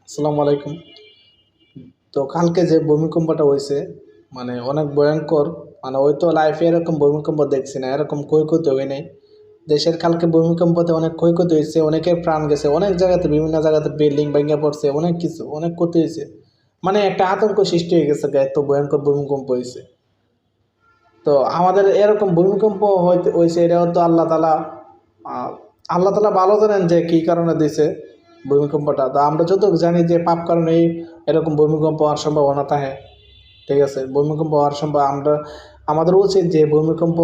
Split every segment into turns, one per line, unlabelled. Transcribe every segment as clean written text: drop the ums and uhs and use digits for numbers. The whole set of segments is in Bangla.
আসসালামু আলাইকুম। তো কালকে যে ভূমিকম্পটা হইছে মানে অনেক ভয়ংকর। মানে ওই তো লাইফে এরকম ভূমিকম্প দেখছি না, এরকম ক্ষয়ক্ষতি হয় নাই। দেশের কালকে ভূমিকম্পতে অনেক ক্ষয়ক্ষতি হয়েছে, অনেকের প্রাণ গেছে, অনেক জায়গাতে বিভিন্ন জায়গাতে বিল্ডিং ভেঙে পড়ছে, অনেক কিছু অনেক ক্ষতি হয়েছে। মানে একটা আতঙ্ক সৃষ্টি হয়ে গেছে এত ভয়ঙ্কর ভূমিকম্প হয়েছে। তো আমাদের এরকম ভূমিকম্প হইতে হয়েছে এটাও তো আহ, আল্লাহ তালা ভালো জানেন যে কী কারণে দিছে ভূমিকম্পটা। তো আমরা যত জানি যে পাপ কারণেই এরকম ভূমিকম্প হওয়ার সম্ভাবনা থাকে। ঠিক আছে, ভূমিকম্প হওয়ার সম্ভব আমরা আমাদের উচিত যে ভূমিকম্প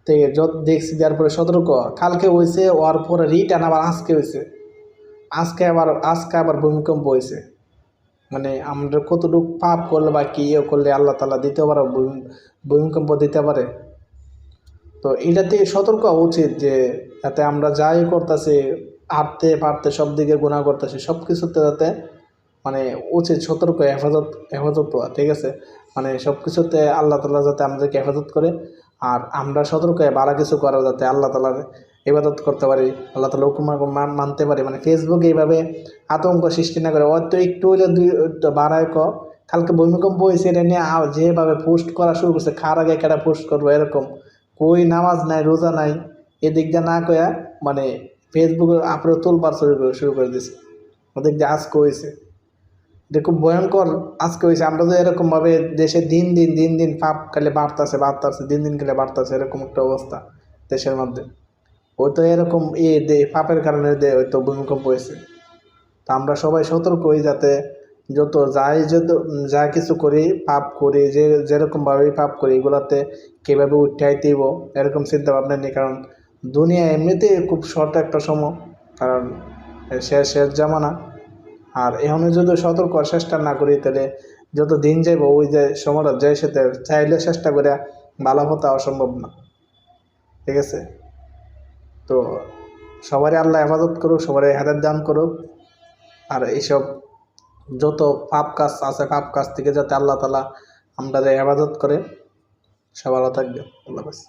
থেকে যত দেখছি যার পরে সতর্ক হওয়া। কালকে হয়েছে, হওয়ার পরে রিটার্ন আবার আজকে হয়েছে। আজকে আবার ভূমিকম্প হয়েছে। মানে আমরা কতটুকু পাপ করলে বা কি ইয়ে করলে আল্লাহ তালা দিতে পারে, ভূমিকম্প দিতে পারে। তো এটা থেকে সতর্ক হওয়া উচিত যে যাতে আমরা যাই করতেছি হাঁটতে পারতে সব দিকে গুণা করতেছি সব কিছুতে যাতে মানে উচিত সতর্ক হেফাজত হওয়া। ঠিক আছে, মানে সব কিছুতে আল্লাহ তালা যাতে আমাদেরকে হেফাজত করে। আর আমরা সতর্ক হয়ে ভালো কিছু করা যাতে আল্লাহ তালার ইবাদত করতে পারি, আল্লাহ তালা হুকুম মানতে পারি। মানে ফেসবুকে এইভাবে আতঙ্ক সৃষ্টি না করে হয়তো একটু হইলে বাড়ায় কালকে ভূমিকম্প হয়েছে এটা নিয়ে যেভাবে পোস্ট করা শুরু করছে, খার আগে কেটা পোস্ট করবো এরকম। কই নামাজ নাই রোজা নাই এদিক দিয়ে না কয়া মানে ফেসবুকে আপলোড তোলবার শুরু করে দিছে। ওদিক দিয়ে আজকে হয়েছে, এটা খুব ভয়ঙ্কর। আজকে হয়েছে আমরা তো এরকম ভাবে দেশে দিন দিন পাপ খালি বাড়তাছে দিন দিন খালি বাড়তাছে, এরকম একটা অবস্থা দেশের মধ্যে। ওই তো এরকম পাপের কারণে ওই তো ভূমিকম্প হয়েছে। তা আমরা সবাই সতর্ক হই যাতে যা কিছু করি পাপ করি, যেরকমভাবেই পাপ করি এগুলাতে কীভাবে উঠাই দিব এরকম চিন্তা ভাবনা নেই। কারণ দুনিয়া এমনিতে খুব শর্ট একটা সময়, কারণ শেষ জামানা। আর এখানে যদি সতর্ক হওয়ার চেষ্টা না করি তাহলে যত দিন যাইব ওই যে সময়টা যায় সাথে চাইলে চেষ্টা করে ভালো হতে অসম্ভব না। ঠিক আছে, তো সবারই আল্লাহ হেফাজত করুক, সবারই হেদায়েত দান করুক। আর এইসব যত পাপ কাজ আছে পাপ কাজ থেকে যাতে আল্লাহ তালা আমরা হেফাজত করে। সে ভালো থাকবে। আল্লাহ হাফেজ।